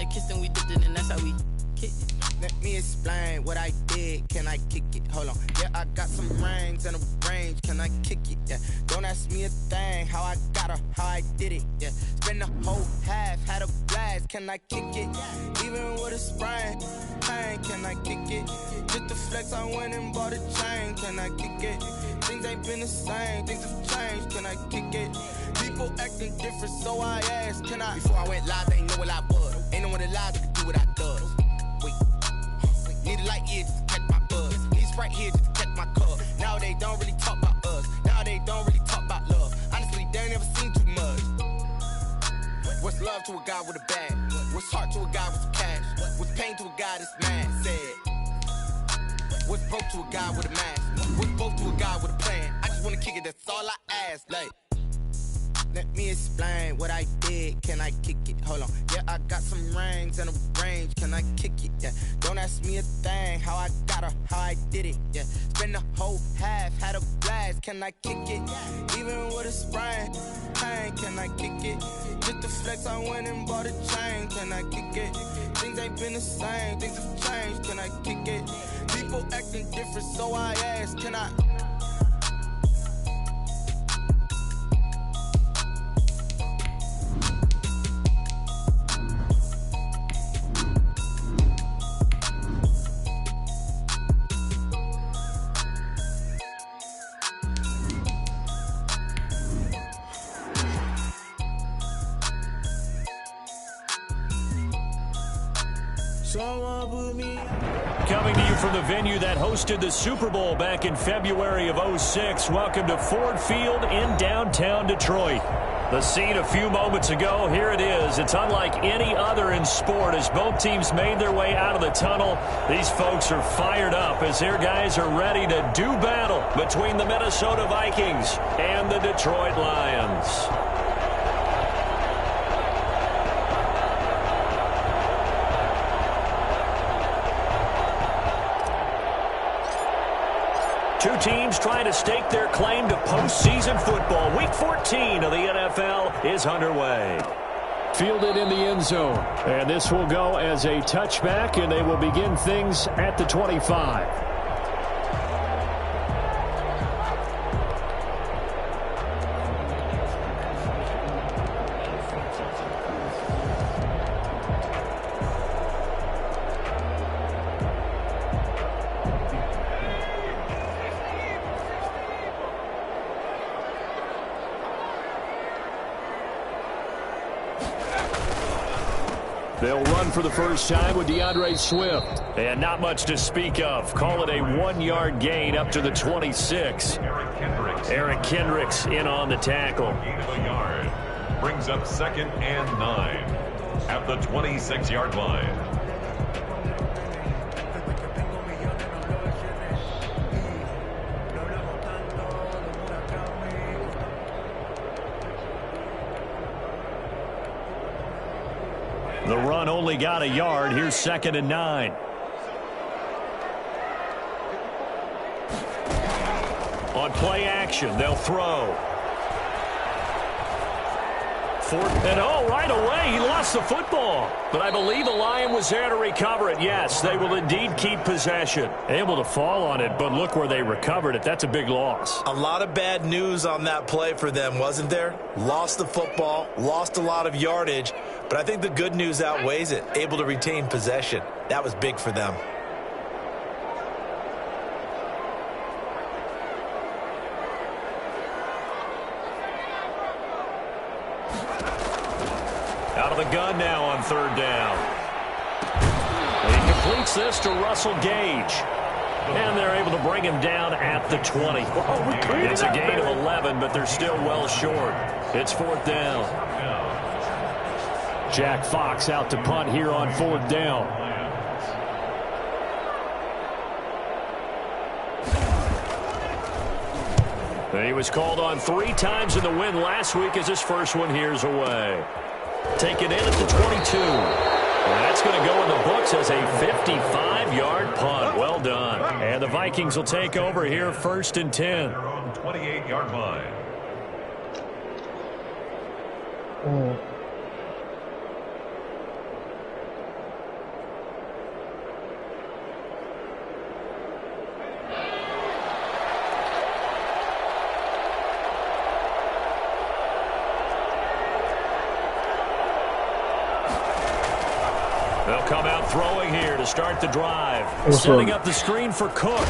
kissed and we dipped it, and that's how we kicked it. Let me explain what I did. Can I kick it? Hold on. Yeah, I got some rings and a range. Can I kick it? Yeah. Don't ask me a thing. How I got her, how I did it. Yeah. Spend the whole half, had a blast. Can I kick it? Even with a sprain. Pain, can I kick it? Just the flex, I went and bought a chain. Can I kick it? Things ain't been the same. Things have changed. Can I kick it? People acting different, so I asked, can I? Before I went live, they ain't know what I was. Ain't no one alive that could do what I does. Wait. Need a light here just to catch my buzz. Need Sprite here just to catch my cup. Now they don't really talk about us. Now they don't really talk about love. Honestly, they ain't never seen too much. What's love to a guy with a bag? What's heart to a guy with some cash? What's pain to a guy that's mad? Said. What's broke to a guy with a mask? What's broke to a guy with a plan? I just wanna kick it, that's all I ask. Like, let me explain what I did. Can I kick it? Hold on. Yeah, I got some rings and a range. Can I kick it? Yeah. Don't ask me a thing. How I got her, how I did it. Yeah. Spend the whole half, had a blast. Can I kick it? Even with a sprain. Pain, can I kick it? Just the flex, I went and bought a chain. Can I kick it? Things ain't been the same. Things have changed. Can I kick it? People acting different, so I ask, can I? Coming to you from the venue that hosted the Super Bowl back in February of '06. Welcome to Ford Field in downtown Detroit. The scene a few moments ago, here it is. It's unlike any other in sport as both teams made their way out of the tunnel. These folks are fired up as their guys are ready to do battle between the Minnesota Vikings and the Detroit Lions. Two teams trying to stake their claim to postseason football. Week 14 of the NFL is underway. Fielded in the end zone. And this will go as a touchback, and they will begin things at the 25. They'll run for the first time with DeAndre Swift. And not much to speak of. Call it a 1-yard gain up to the 26. Eric Kendricks in on the tackle. Gain of a yard. Brings up 2nd and 9 at the 26-yard line. The run only got a yard. Here's 2nd and 9. On play action, they'll throw. 4th and right away, he lost the football. But I believe the Lion was there to recover it. Yes, they will indeed keep possession. Able to fall on it, but look where they recovered it. That's a big loss. A lot of bad news on that play for them, wasn't there? Lost the football, lost a lot of yardage, but I think the good news outweighs it. Able to retain possession. That was big for them. Out of the gun now on 3rd down. And he completes this to Russell Gage. And they're able to bring him down at the 20. It's a gain of 11, but they're still well short. It's 4th down. Jack Fox out to punt here on 4th down. And he was called on 3 times in the win last week as his first one here's away. Taken in at the 22. And that's going to go in the books as a 55-yard punt. Well done. And the Vikings will take over here 1st and 10. 28-yard line. They'll come out throwing here to start the drive. Setting up the screen for Cook.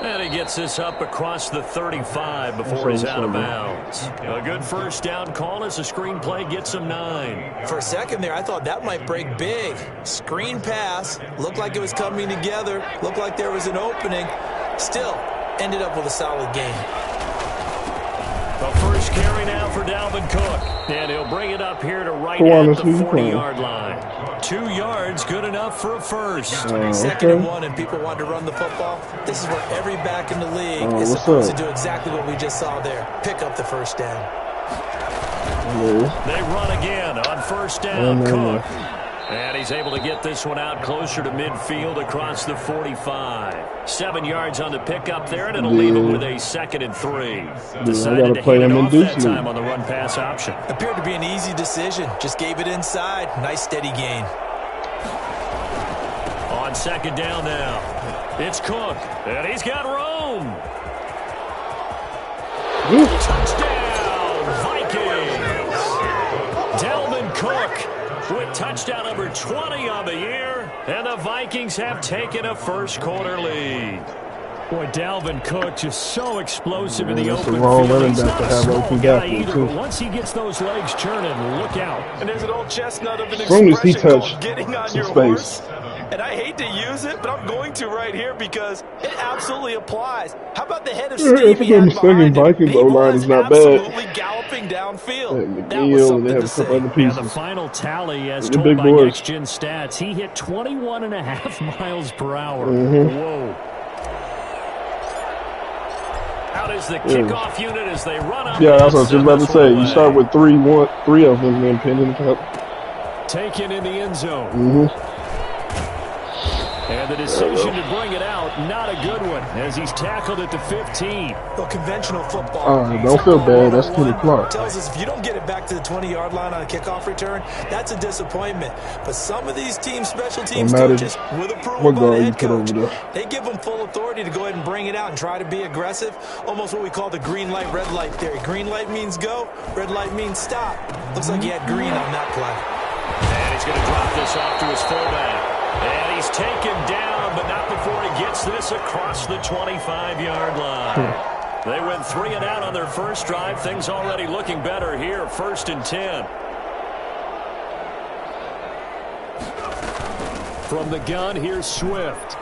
And he gets this up across the 35 before he's out of bounds. A good first down call as the screen play gets him 9. For a second there, I thought that might break big. Screen pass. Looked like it was coming together. Looked like there was an opening. Still, ended up with a solid gain. The first carry now for Dalvin Cook. And he'll bring it up here to right at the 40-yard line. 2 yards, good enough for a first. Second and 1, and people want to run the football. This is where every back in the league is supposed to do exactly what we just saw there. Pick up the first down. They run again on first down, Cook. And he's able to get this one out closer to midfield across the 45. 7 yards on the pickup there, and it'll leave him with a 2nd and 3. Decided to hand it off that time on the run-pass option. Appeared to be an easy decision. Just gave it inside. Nice steady gain. On second down now, it's Cook, and he's got room. Touchdown, Vikings! Dalvin Cook with touchdown number 20 on the year, and the Vikings have taken a first-quarter lead. Boy, Dalvin Cook just so explosive in the open field. He's not a small guy either, but once he gets those legs churning, look out. And there's an old chestnut of an expression called getting on your horse. And I hate to use it, but I'm going to right here because it absolutely applies. How about the head of Steve he had behind him? He was absolutely galloping downfield. That was something to say. And the final tally, as told by Next-Gen Stats, he hit 21.5 miles per hour. Whoa. Out is the kickoff unit as they run up. Yeah, that's what I was just about to say. You start with three of them, then pin in the cup. Taken in the end zone. And the decision to bring it out, not a good one, as he's tackled at the 15. Well, conventional football. Don't feel bad. That's Kenny Clark. Tells us if you don't get it back to the 20-yard line on a kickoff return, that's a disappointment. But some of these special teams coaches, with approval by the head coach, they give them full authority to go ahead and bring it out and try to be aggressive. Almost what we call the green light, red light theory. Green light means go, red light means stop. Looks like he had green on that play. And he's going to drop this off to his fullback. And he's taken down, but not before he gets this across the 25-yard line. They went 3 and out on their first drive. Things already looking better here. 1st and 10. From the gun, here's Swift.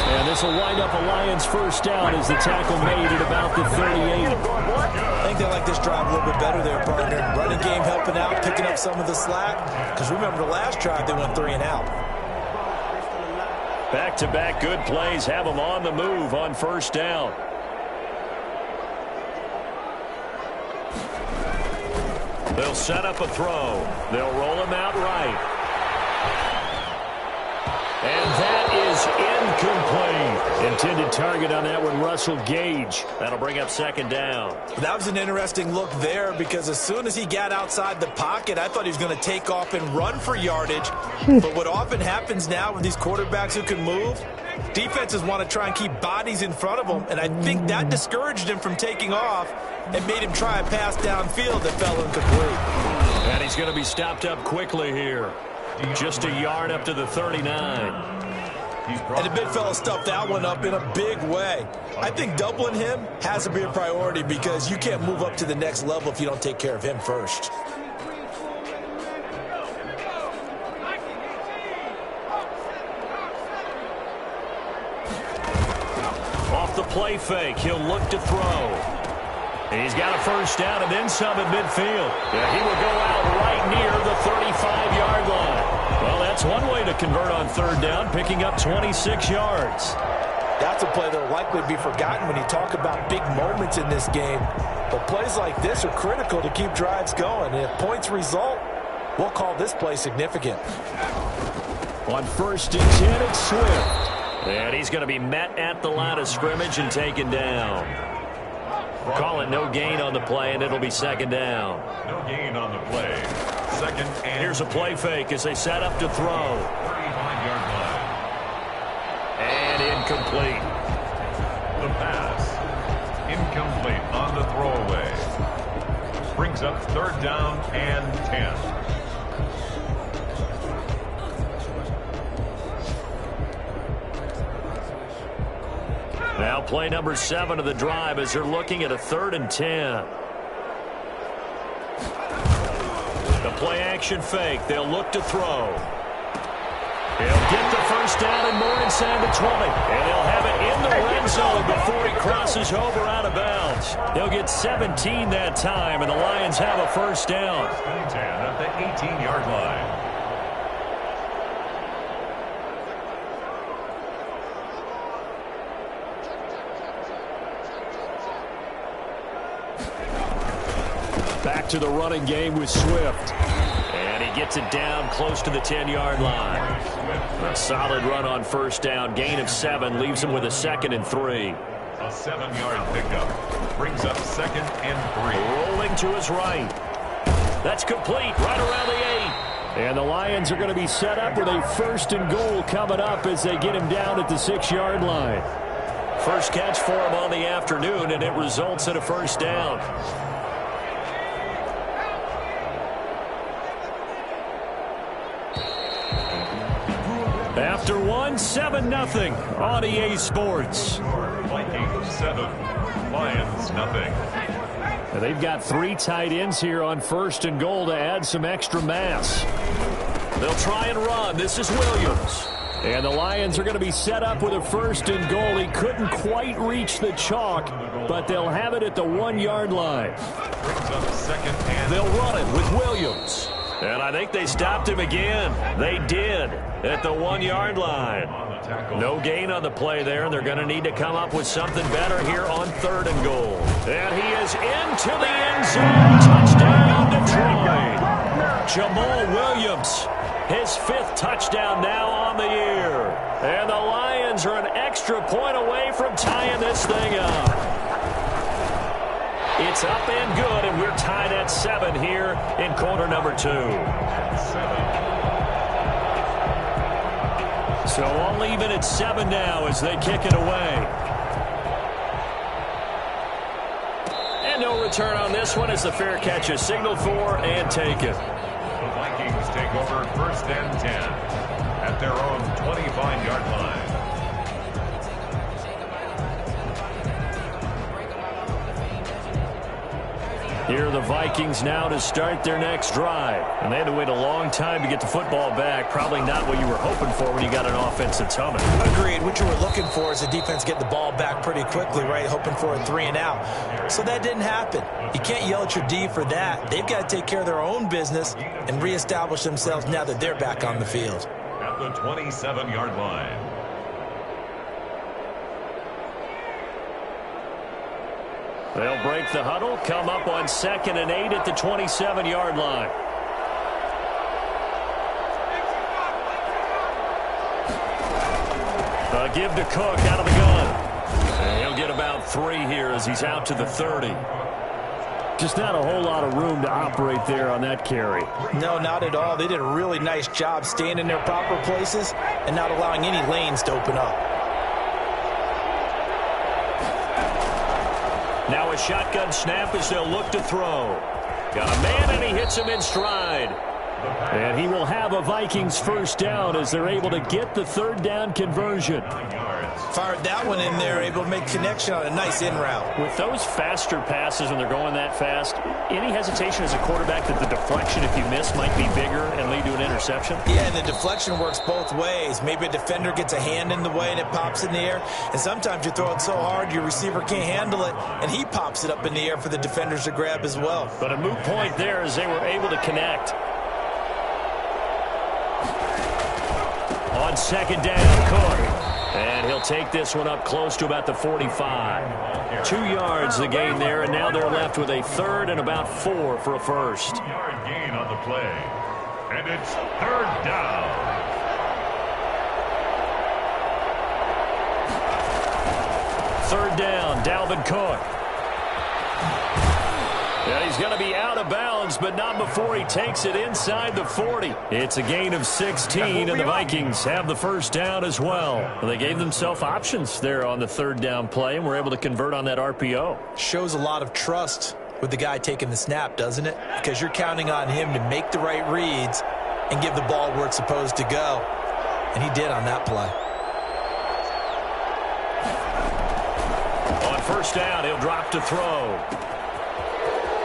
And this will wind up a Lions first down as the tackle made at about the 38. I think they like this drive a little bit better there, partner. Running game helping out, picking up some of the slack. Because remember, the last drive they went 3 and out. Back-to-back good plays have them on the move on first down. They'll set up a throw. They'll roll him out right. And that is incomplete. Intended target on that one, Russell Gage. That'll bring up 2nd down. That was an interesting look there because as soon as he got outside the pocket, I thought he was going to take off and run for yardage. But what often happens now with these quarterbacks who can move, defenses want to try and keep bodies in front of them, and I think that discouraged him from taking off and made him try a pass downfield that fell incomplete. And he's going to be stopped up quickly here. Just a yard up to the 39. And the big fella stuffed that one up in a big way. I think doubling him has to be a priority because you can't move up to the next level if you don't take care of him first. Off the play fake, he'll look to throw. He's got a first down and then some at midfield. Yeah, he will go out right near the 35-yard line. Well, that's one way to convert on 3rd down, picking up 26 yards. That's a play that will likely be forgotten when you talk about big moments in this game. But plays like this are critical to keep drives going. And if points result, we'll call this play significant. On 1st and 10, it's Swift. And he's going to be met at the line of scrimmage and taken down. Call it no gain on the play, and it'll be 2nd down. No gain on the play. 2nd and... Here's a play fake as they set up to throw. 35-yard line. And incomplete. The pass. Incomplete on the throwaway. Brings up 3rd down and 10. Now play number 7 of the drive as they're looking at a 3rd and 10. The play action fake. They'll look to throw. He'll get the first down and more inside the 20. And he'll have it in the red zone before he crosses over out of bounds. He'll get 17 that time, and the Lions have a first down. 10 at the 18-yard line. Back to the running game with Swift. And he gets it down close to the 10-yard line. A solid run on first down. Gain of 7 leaves him with a 2nd and 3. A 7-yard pickup brings up 2nd and 3. Rolling to his right. That's complete right around the 8. And the Lions are going to be set up with a 1st and goal coming up as they get him down at the 6-yard line. First catch for him on the afternoon, and it results in a first down. After 1, 7-0 on EA Sports. Vikings 7, Lions nothing. And they've got 3 tight ends here on 1st and goal to add some extra mass. They'll try and run. This is Williams. And the Lions are going to be set up with a 1st and goal. He couldn't quite reach the chalk, but they'll have it at the 1-yard line. Brings up 2nd and They'll run it with Williams. And I think they stopped him again. They did at the 1-yard line. No gain on the play there, and they're going to need to come up with something better here on 3rd and goal. And he is into the end zone. Touchdown, Detroit. Jamal Williams, his 5th touchdown now on the year. And the Lions are an extra point away from tying this thing up. It's up and good, and we're tied at 7 here in quarter number 2. So all even at 7 now as they kick it away. And no return on this one as the fair catch is signaled for and taken. the Vikings take over 1st and 10 at their own 25-yard line. Here are the Vikings now to start their next drive. And they had to wait a long time to get the football back. Probably not what you were hoping for when you got an offense that's humming. Agreed. What you were looking for is the defense get the ball back pretty quickly, right? Hoping for a 3 and out. So that didn't happen. You can't yell at your D for that. They've got to take care of their own business and reestablish themselves now that they're back on the field. At the 27-yard line. They'll break the huddle, come up on 2nd and 8 at the 27-yard line. A give to Cook out of the gun. And he'll get about 3 here as he's out to the 30. Just not a whole lot of room to operate there on that carry. No, not at all. They did a really nice job staying in their proper places and not allowing any lanes to open up. Now a shotgun snap as they'll look to throw. Got a man, and he hits him in stride. And he will have a Vikings first down as they're able to get the 3rd down conversion. Fired that one in there, able to make connection on a nice in route. With those faster passes when they're going that fast, any hesitation as a quarterback that the deflection, if you miss, might be bigger and lead to an interception? Yeah, and the deflection works both ways. Maybe a defender gets a hand in the way and it pops in the air. And sometimes you throw it so hard your receiver can't handle it, and he pops it up in the air for the defenders to grab as well. But a moot point there as they were able to connect. On 2nd down, Cook. And he'll take this one up close to about the 45. 2 yards the gain there, and now they're left with a 3rd and about 4 for a first. Yard gain on the play. And it's 3rd down. 3rd down, Dalvin Cook. And he's going to be out of bounds, but not before he takes it inside the 40. It's a gain of 16, and the Vikings have the first down as well. They gave themselves options there on the 3rd down play, and were able to convert on that RPO. Shows a lot of trust with the guy taking the snap, doesn't it? Because you're counting on him to make the right reads and give the ball where it's supposed to go. And he did on that play. first down. He'll drop to throw.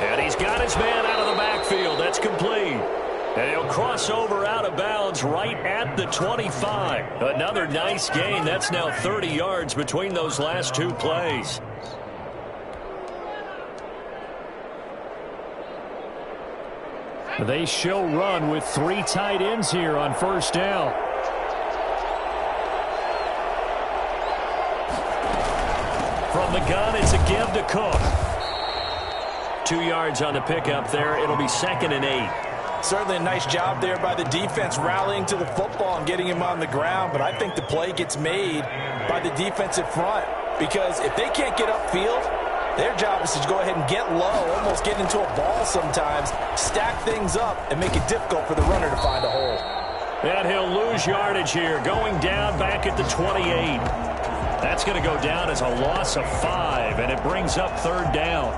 And he's got his man out of the backfield. That's complete. And he'll cross over out of bounds right at the 25. Another nice gain. That's now 30 yards between those last two plays. They show run with 3 tight ends here on first down. From the gun, it's a give to Cook. 2 yards on the pickup there. It'll be 2nd and 8. Certainly a nice job there by the defense rallying to the football and getting him on the ground, but I think the play gets made by the defensive front because if they can't get upfield, their job is to go ahead and get low, almost get into a ball sometimes, stack things up, and make it difficult for the runner to find a hole. And he'll lose yardage here, going down back at the 28. That's going to go down as a loss of 5, and it brings up 3rd down.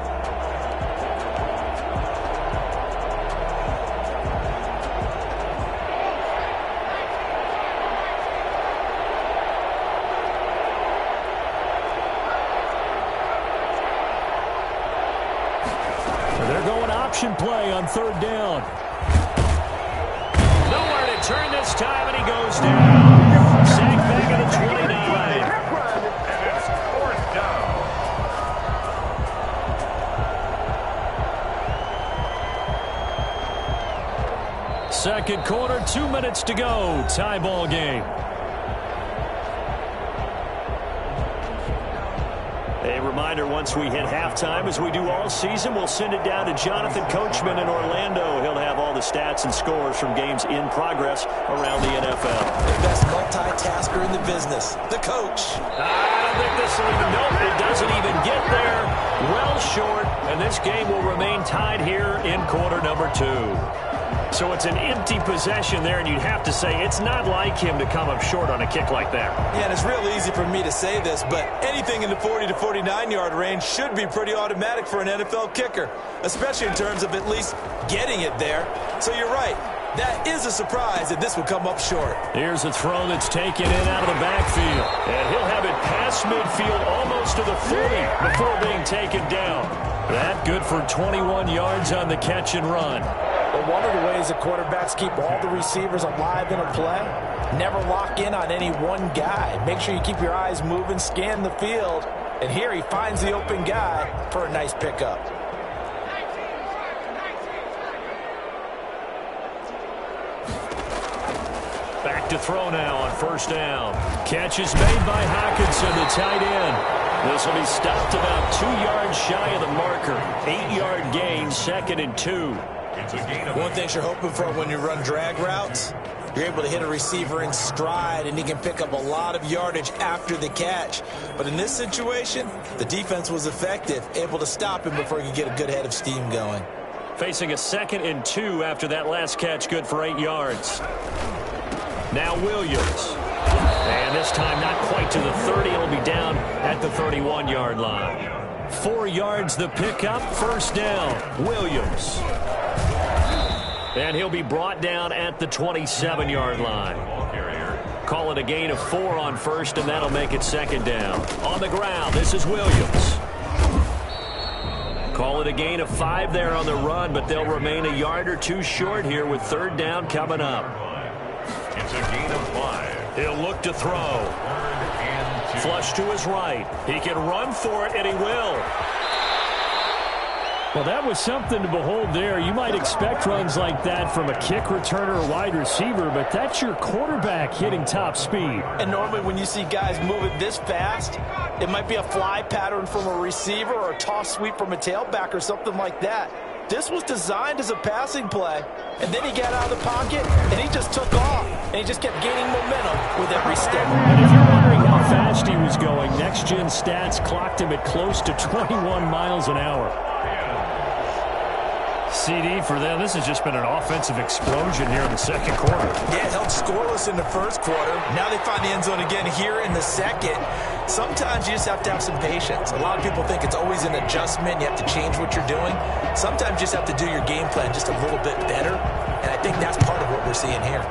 Play on 3rd down. Nowhere to turn this time, and he goes down. Sack back at the 29. And it's 4th down. Second quarter, 2 minutes to go. Tie ball game. A reminder, once we hit halftime, as we do all season, we'll send it down to Jonathan Coachman in Orlando. He'll have all the stats and scores from games in progress around the NFL. The best multitasker in the business, the coach. I don't think this will even, nope, it doesn't even get there. Well short, and this game will remain tied here in quarter number 2. So it's an empty possession there, and you'd have to say it's not like him to come up short on a kick like that. Yeah, and it's real easy for me to say this, but anything in the 40 to 49-yard range should be pretty automatic for an NFL kicker, especially in terms of at least getting it there. So you're right. That is a surprise that this would come up short. Here's a throw that's taken in out of the backfield. And he'll have it past midfield almost to the 40 before being taken down. That good for 21 yards on the catch and run. Well, one of the ways that quarterbacks keep all the receivers alive in a play, never lock in on any one guy. Make sure you keep your eyes moving, scan the field. And here he finds the open guy for a nice pickup. Back to throw now on first down. Catch is made by Hockenson, the tight end. This will be stopped about 2 yards shy of the marker. 8-yard gain, 2nd and 2. One thing you're hoping for when you run drag routes, you're able to hit a receiver in stride, and he can pick up a lot of yardage after the catch. But in this situation, the defense was effective, able to stop him before he could get a good head of steam going. Facing a 2nd and 2 after that last catch, good for 8 yards. Now Williams. And this time not quite to the 30. It'll be down at the 31-yard line. 4 yards the pickup, first down. Williams. And he'll be brought down at the 27-yard line. Call it a gain of 4 on first, and that'll make it 2nd down. On the ground, this is Williams. Call it a gain of 5 there on the run, but they'll remain a yard or 2 short here with 3rd down coming up. It's a gain of 5. He'll look to throw. Flush to his right. He can run for it, and he will. Well, that was something to behold there. You might expect runs like that from a kick returner or wide receiver, but that's your quarterback hitting top speed. And normally when you see guys moving this fast, it might be a fly pattern from a receiver or a toss sweep from a tailback or something like that. This was designed as a passing play, and then he got out of the pocket, and he just took off, and he just kept gaining momentum with every step. And if you're wondering how fast he was going, Next Gen Stats clocked him at close to 21 miles an hour. CD for them. This has just been an offensive explosion here in the second quarter. Yeah, held scoreless in the first quarter. Now they find the end zone again here in the second. Sometimes you just have to have some patience. A lot of people think it's always an adjustment. You have to change what you're doing. Sometimes you just have to do your game plan just a little bit better. And I think that's part of what we're seeing here.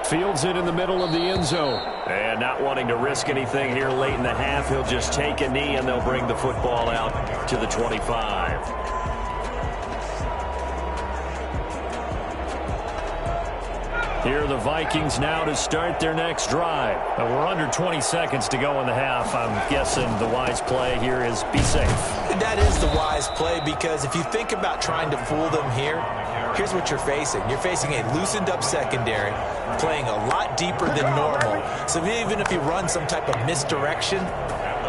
Fields it in the middle of the end zone. And not wanting to risk anything here late in the half, he'll just take a knee and they'll bring the football out to the 25. Here are the Vikings now to start their next drive. We're under 20 seconds to go in the half. I'm guessing the wise play here is be safe. That is the wise play, because if you think about trying to fool them here, here's what you're facing. You're facing a loosened up secondary, playing a lot deeper than normal. So even if you run some type of misdirection,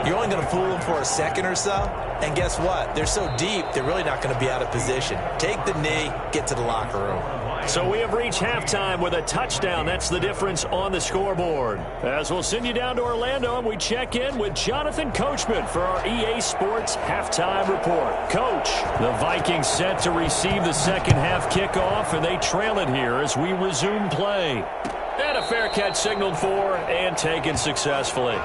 you're only going to fool them for a second or so. And guess what? They're so deep, they're really not going to be out of position. Take the knee, get to the locker room. So we have reached halftime with a touchdown. That's the difference on the scoreboard. As we'll send you down to Orlando, and we check in with Jonathan Coachman for our EA Sports Halftime Report. Coach, the Vikings set to receive the second half kickoff, and they trail it here as we resume play. And a fair catch signaled for and taken successfully.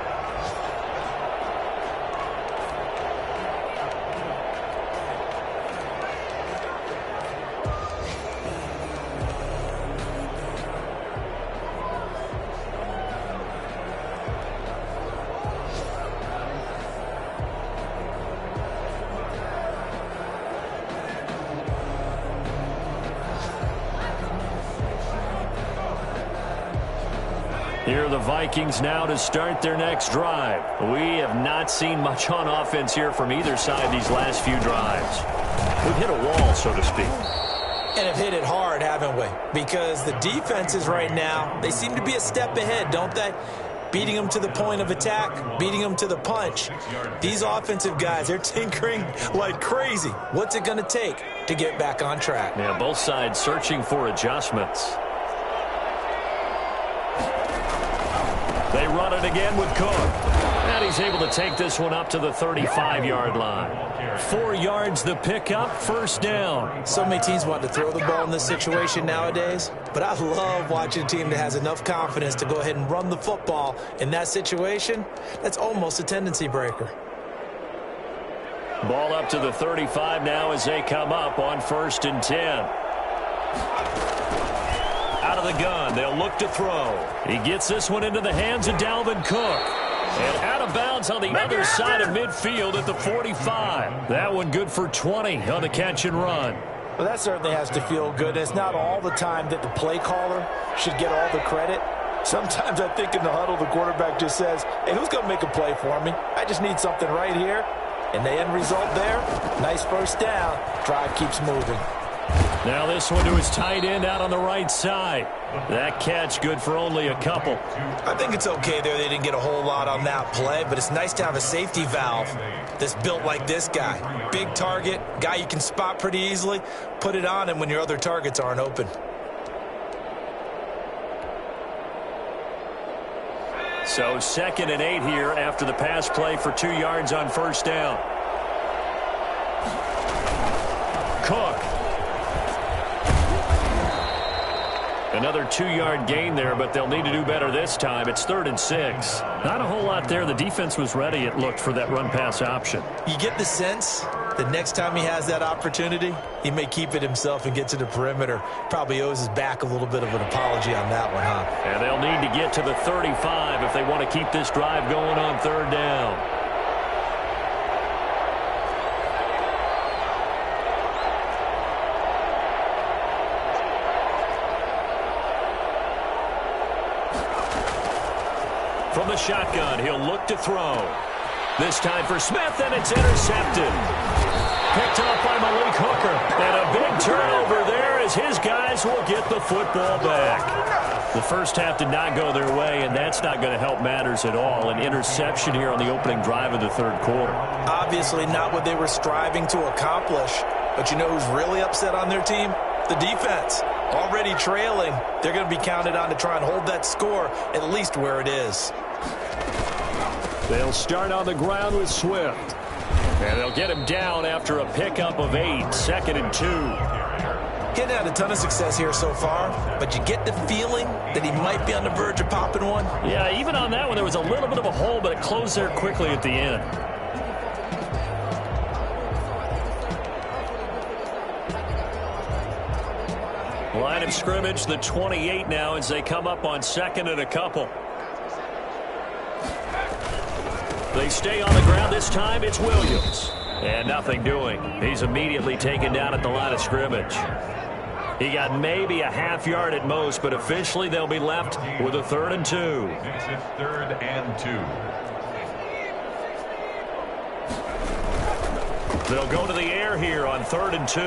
Here are the Vikings now to start their next drive. We have not seen much on offense here from either side these last few drives. We've hit a wall, so to speak. And have hit it hard, haven't we? Because the defenses right now, they seem to be a step ahead, don't they? Beating them to the point of attack, beating them to the punch. These offensive guys, they're tinkering like crazy. What's it going to take to get back on track? Yeah, both sides searching for adjustments. They run it again with Cook. And he's able to take this one up to the 35-yard line. 4 yards the pickup, first down. So many teams want to throw the ball in this situation nowadays, but I love watching a team that has enough confidence to go ahead and run the football in that situation. That's almost a tendency breaker. Ball up to the 35 now as they come up on 1st and 10. Out of the gun, they'll look to throw. He gets this one into the hands of Dalvin Cook. And out of bounds on the other side of midfield at the 45. That one good for 20 on the catch and run. Well, that certainly has to feel good. It's not all the time that the play caller should get all the credit. Sometimes I think in the huddle, the quarterback just says, hey, who's going to make a play for me? I just need something right here. And the end result there, nice first down. Drive keeps moving. Now this one to his tight end out on the right side. That catch good for only a couple. I think it's okay there. They didn't get a whole lot on that play, but it's nice to have a safety valve that's built like this guy. Big target, guy you can spot pretty easily. Put it on him when your other targets aren't open. So 2nd and 8 here after the pass play for 2 yards on first down. Cook. Another 2-yard gain there, but they'll need to do better this time. It's 3rd and 6. Not a whole lot there. The defense was ready, it looked, for that run-pass option. You get the sense that next time he has that opportunity, he may keep it himself and get to the perimeter. Probably owes his back a little bit of an apology on that one, huh? And they'll need to get to the 35 if they want to keep this drive going on 3rd down. From the shotgun, he'll look to throw. This time for Smith, and it's intercepted. Picked off by Malik Hooker. And a big turnover there as his guys will get the football back. The first half did not go their way, and that's not going to help matters at all. An interception here on the opening drive of the 3rd quarter. Obviously not what they were striving to accomplish. But you know who's really upset on their team? The defense. Already trailing, they're going to be counted on to try and hold that score at least where it is. They'll start on the ground with Swift. And they'll get him down after a pickup of 8, 2nd and 2. Getting had a ton of success here so far, but you get the feeling that he might be on the verge of popping one. Yeah, even on that one, there was a little bit of a hole, but it closed there quickly at the end. Line of scrimmage, the 28 now as they come up on 2nd and a couple. They stay on the ground this time. It's Williams. And nothing doing. He's immediately taken down at the line of scrimmage. He got maybe a half yard at most, but officially they'll be left with a 3rd and 2. It's 3rd and 2. They'll go to the air here on 3rd and 2.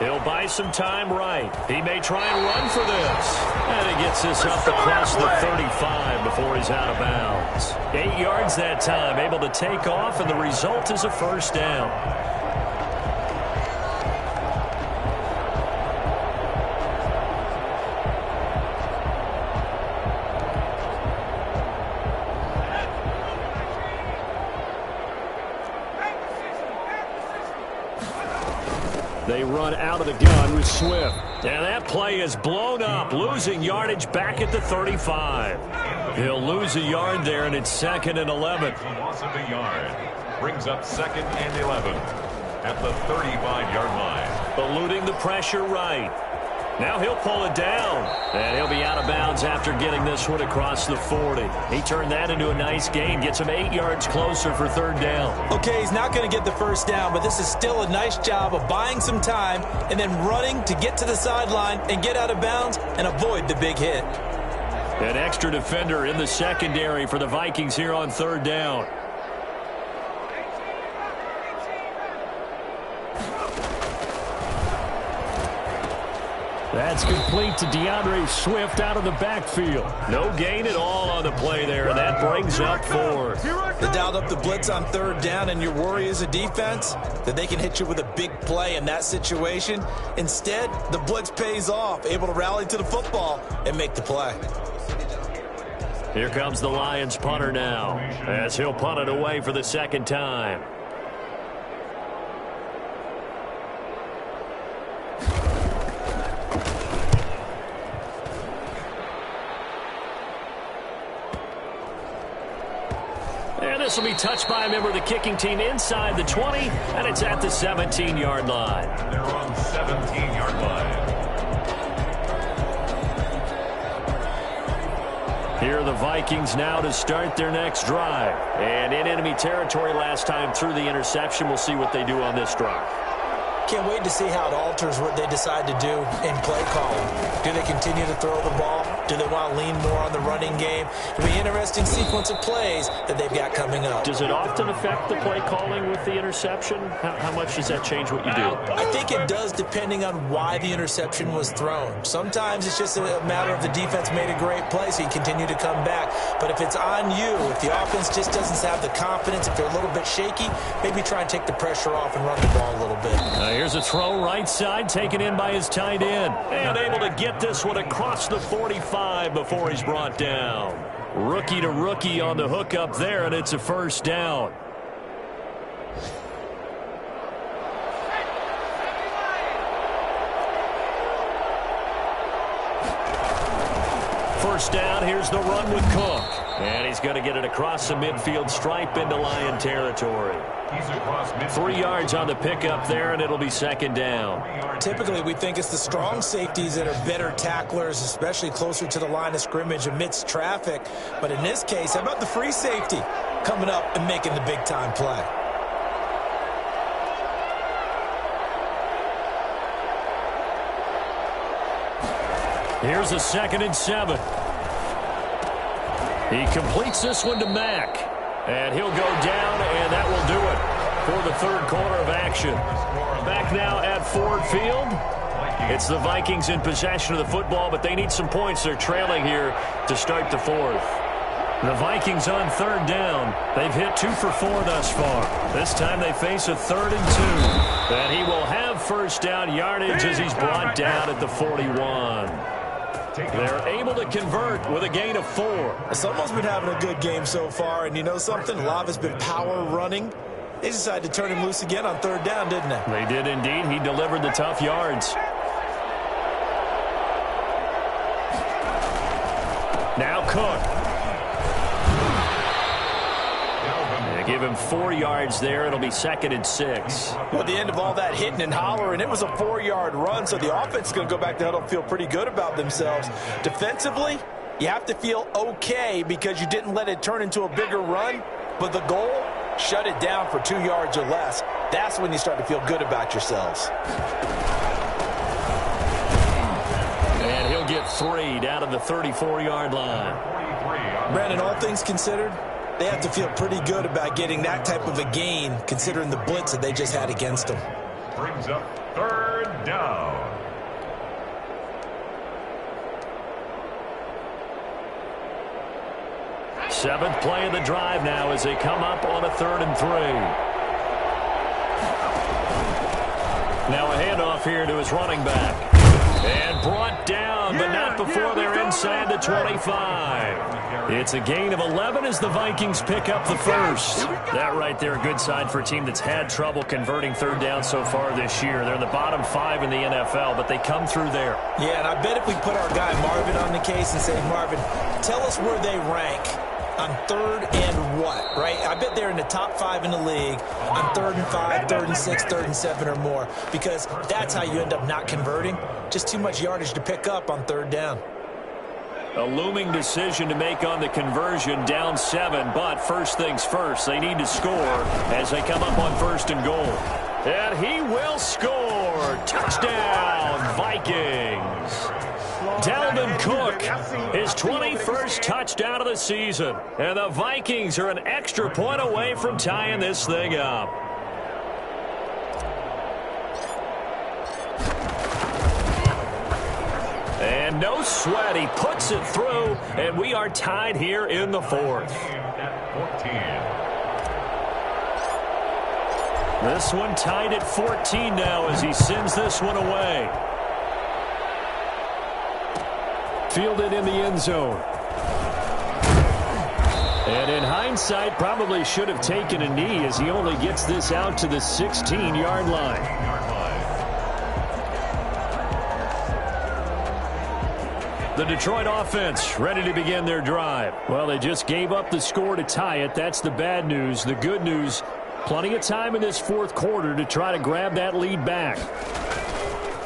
He'll buy some time right. He may try and run for this. And he gets this up across the 35 before he's out of bounds. 8 yards that time, able to take off, and the result is a 1st down. They run out of the gun with Swift. And that play is blown up, losing yardage back at the 35. He'll lose a yard there, and it's 2nd and 11. A loss of a yard. Brings up 2nd and 11 at the 35-yard line. Eluding the pressure right. Now he'll pull it down, and he'll be out of bounds after getting this one across the 40. He turned that into a nice gain, gets him 8 yards closer for 3rd down. Okay, he's not going to get the 1st down, but this is still a nice job of buying some time and then running to get to the sideline and get out of bounds and avoid the big hit. An extra defender in the secondary for the Vikings here on 3rd down. That's complete to DeAndre Swift out of the backfield. No gain at all on the play there, and that brings up 4th. They dialed up the blitz on 3rd down, and your worry as a defense that they can hit you with a big play in that situation. Instead, the blitz pays off, able to rally to the football and make the play. Here comes the Lions punter now, as he'll punt it away for the 2nd time. This will be touched by a member of the kicking team inside the 20, and it's at the 17-yard line. They're on 17-yard line. Here are the Vikings now to start their next drive. And in enemy territory last time through the interception. We'll see what they do on this drive. Can't wait to see how it alters what they decide to do in play calling. Do they continue to throw the ball? Do they want to lean more on the running game? It'll be an interesting sequence of plays that they've got coming up. Does it often affect the play calling with the interception? How much does that change what you do? I think it does, depending on why the interception was thrown. Sometimes it's just a matter of the defense made a great play, so you continue to come back. But if it's on you, if the offense just doesn't have the confidence, if they're a little bit shaky, maybe try and take the pressure off and run the ball a little bit. Here's a throw right side, taken in by his tight end. And able to get this one across the 45 before he's brought down. Rookie to rookie on the hook up there, and it's a 1st down. First down, here's the run with Cook. And he's going to get it across the midfield stripe into Lion territory. 3 yards on the pickup there, and it'll be 2nd down. Typically, we think it's the strong safeties that are better tacklers, especially closer to the line of scrimmage amidst traffic. But in this case, how about the free safety coming up and making the big-time play? Here's a 2nd and 7. He completes this one to Mack. And he'll go down, and that will do it for the 3rd quarter of action. Back now at Ford Field. It's the Vikings in possession of the football, but they need some points. They're trailing here to start the 4th. The Vikings on 3rd down. They've hit 2 for 4 thus far. This time they face a 3rd and 2. And he will have 1st down yardage as he's brought down at the 41. They're able to convert with a gain of 4. Someone's been having a good game so far, and you know something? A lot has been power running. They decided to turn him loose again on 3rd down, didn't they? They did indeed. He delivered the tough yards. Now Cook. They give him 4 yards there. It'll be 2nd and 6. Well, at the end of all that hitting and hollering, it was a 4-yard run, so the offense is going to go back to huddle and feel pretty good about themselves. Defensively, you have to feel okay because you didn't let it turn into a bigger run, but the goal, shut it down for 2 yards or less. That's when you start to feel good about yourselves. And he'll get 3 down to the 34-yard line. Brandon, all things considered, they have to feel pretty good about getting that type of a gain considering the blitz that they just had against them. Brings up 3rd down. Seventh play of the drive now as they come up on a 3rd and 3. Now a handoff here to his running back. And brought down, but not before they're inside the 25. It's a gain of 11 as the Vikings pick up the first. That right there, a good sign for a team that's had trouble converting 3rd down so far this year. They're in the bottom 5 in the NFL, but they come through there. Yeah, and I bet if we put our guy Marvin on the case and say, Marvin, tell us where they rank on 3rd and what, right? I bet they're in the top 5 in the league on 3rd and 5, 3rd and 6, 3rd and 7 or more, because that's how you end up not converting. Just too much yardage to pick up on 3rd down. A looming decision to make on the conversion, down 7, but first things first, they need to score as they come up on 1st and goal. And he will score. Touchdown, Vikings. Dalvin Cook, his 21st touchdown of the season. And the Vikings are an extra point away from tying this thing up. And no sweat, he puts it through, and we are tied here in the 4th. This one tied at 14 now as he sends this one away. Fielded in the end zone. And in hindsight, probably should have taken a knee as he only gets this out to the 16-yard line. The Detroit offense ready to begin their drive. Well, they just gave up the score to tie it. That's the bad news. The good news, plenty of time in this 4th quarter to try to grab that lead back.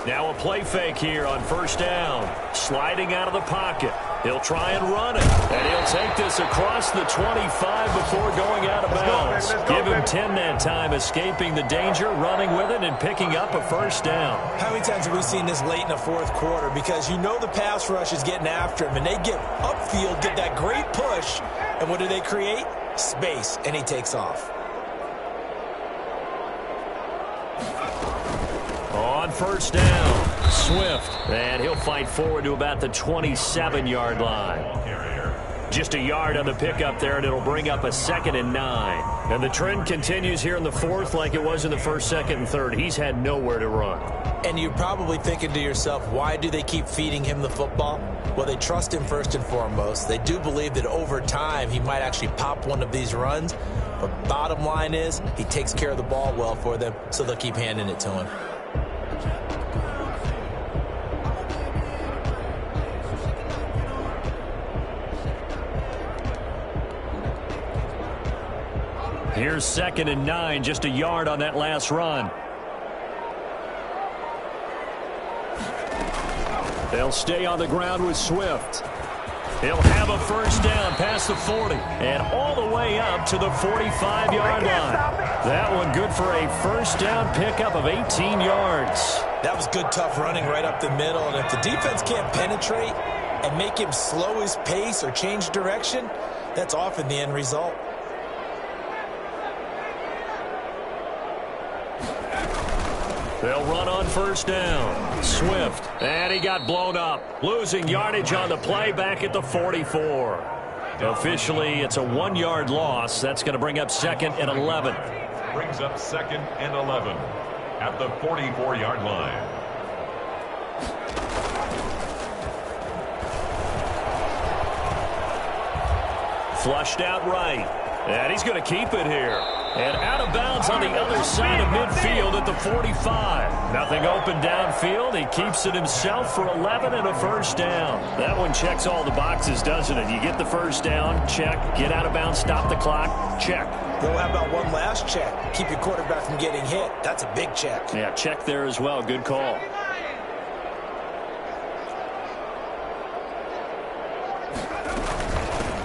Now a play fake here on 1st down. Sliding out of the pocket. He'll try and run it. And he'll take this across the 25 before going out of bounds. Give him 10 that time, escaping the danger, running with it, and picking up a 1st down. How many times have we seen this late in the 4th quarter? Because you know the pass rush is getting after him, and they get upfield, get that great push, and what do they create? Space, and he takes off. On 1st down, Swift, and he'll fight forward to about the 27-yard line. Just a yard on the pickup there, and it'll bring up a 2nd and 9. And the trend continues here in the 4th like it was in the 1st, 2nd, and 3rd. He's had nowhere to run. And you're probably thinking to yourself, why do they keep feeding him the football? Well, they trust him first and foremost. They do believe that over time he might actually pop one of these runs. But bottom line is he takes care of the ball well for them, so they'll keep handing it to him. Here's 2nd and 9, just a yard on that last run. They'll stay on the ground with Swift. He'll have a 1st down past the 40 and all the way up to the 45-yard line. That one good for a 1st down pickup of 18 yards. That was good, tough running right up the middle. And if the defense can't penetrate and make him slow his pace or change direction, that's often the end result. They'll run on 1st down. Swift, and he got blown up. Losing yardage on the play back at the 44. Officially, it's a 1-yard loss. That's going to bring up 2nd and 11. Brings up 2nd and 11 at the 44-yard line. Flushed out right. And he's going to keep it here. And out of bounds on the other side of midfield at the 45. Nothing open downfield. He keeps it himself for 11 and a 1st down. That one checks all the boxes, doesn't it? You get the 1st down, check. Get out of bounds, stop the clock, check. Well, how about one last check? Keep your quarterback from getting hit. That's a big check. Yeah, check there as well. Good call.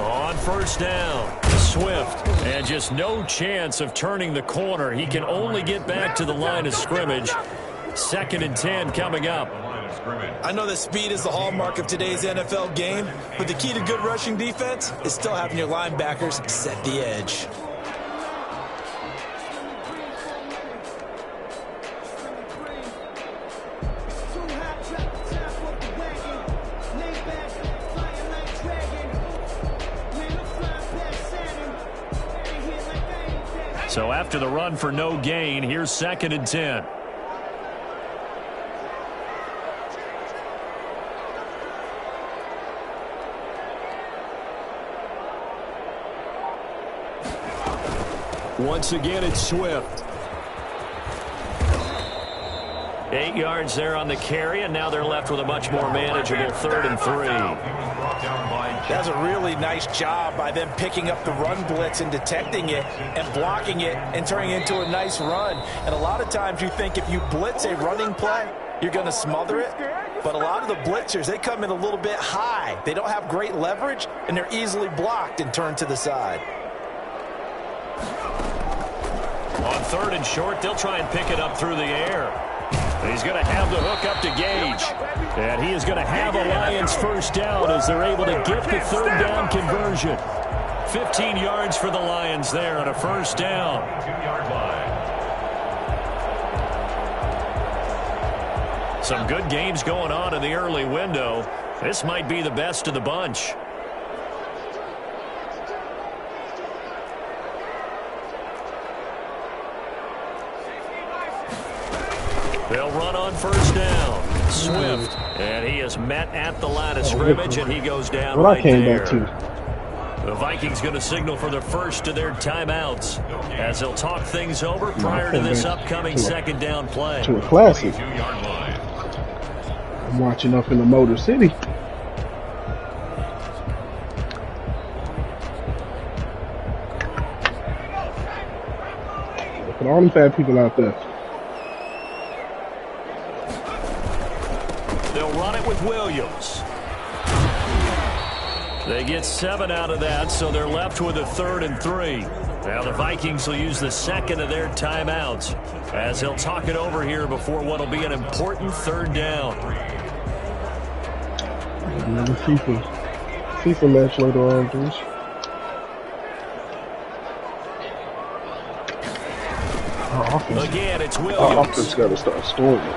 On first down, Swift. And just no chance of turning the corner. He can only get back to the line of scrimmage. 2nd and 10 coming up. I know that speed is the hallmark of today's NFL game, but the key to good rushing defense is still having your linebackers set the edge. So after the run for no gain, here's 2nd and 10. Once again, it's Swift. 8 yards there on the carry, and now they're left with a much more manageable 3rd and 3. That's a really nice job by them picking up the run blitz and detecting it and blocking it and turning it into a nice run. And a lot of times you think if you blitz a running play, you're going to smother it. But a lot of the blitzers, they come in a little bit high. They don't have great leverage, and they're easily blocked and turned to the side. On 3rd and short, they'll try and pick it up through the air. He's going to have the hook up to Gage. And he is going to have a Lions first down as they're able to get the 3rd down conversion. 15 yards for the Lions there on a first down. 2-yard line. Some good games going on in the early window. This might be the best of the bunch. They'll run on first down. Swift. And he is met at the line of scrimmage, and he goes down right there. The Vikings going to signal for the first of their timeouts as they'll talk things over prior to this upcoming 2nd down play. To a classic. 2-yard line. I'm watching up in the Motor City. Look at all them fat people out there. They'll run it with Williams. They get 7 out of that, so they're left with a 3rd and 3. Now the Vikings will use the 2nd of their timeouts as they'll talk it over here before what will be an important 3rd down. Another FIFA match later on, please. Again, it's Our Williams. offense got to start scoring it.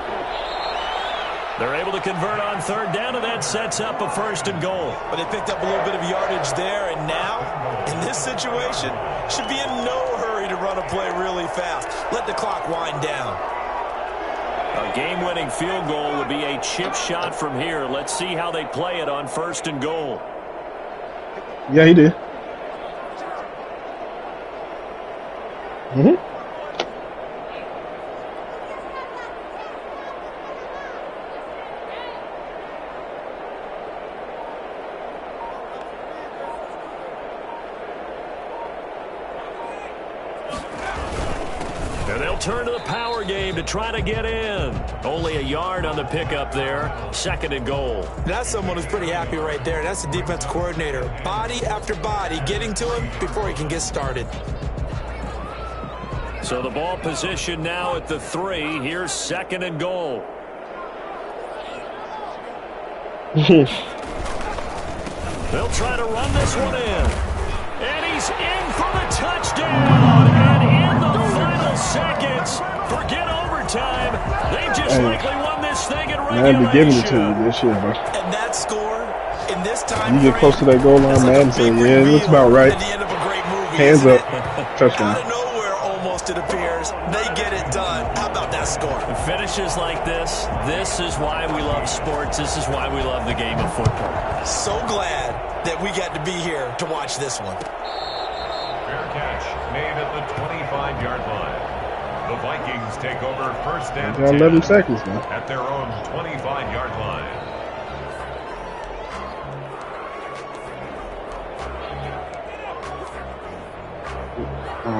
They're able to convert on 3rd down, and that sets up a 1st and goal. But they picked up a little bit of yardage there, and now, in this situation, should be in no hurry to run a play really fast. Let the clock wind down. A game-winning field goal would be a chip shot from here. Let's see how they play it on 1st and goal. Yeah, he did. Turn to the power game to try to get in. Only a yard on the pickup there. 2nd and goal. That's someone who's pretty happy right there. That's the defense coordinator. Body after body getting to him before he can get started. So the ball position now at the 3. Here's 2nd and goal. They'll try to run this one in. And he's in for the touchdown. And in the final seconds, forget overtime. They just likely won this thing in regulation. Man, be giving it to you this year, bro. And that score in this time, you get close to that goal line, man, so yeah, it looks about right. At the end of a great movie, hands up, touchdown. Out of nowhere, almost it appears, they get it done. How about that score? Finishes like this. This is why we love sports. This is why we love the game of football. So glad that we got to be here to watch this one. Fair catch made at the 25-yard line. The Vikings take over 1st and 10 11 seconds now. at their own 25-yard line. Here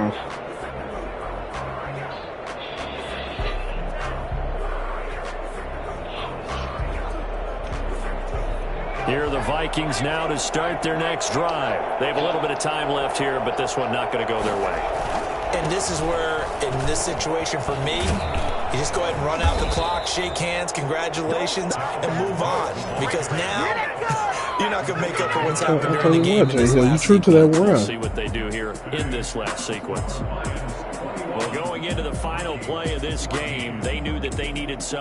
are the Vikings now to start their next drive. They have a little bit of time left here, but this one not going to go their way. And this is where, in this situation for me, you just go ahead and run out the clock, shake hands, congratulations, and move on. Because now, you're not going to make up for what's happened during the game. You true to that word. We'll see what they do here in this last sequence. Well, going into the final play of this game, they knew that they needed some.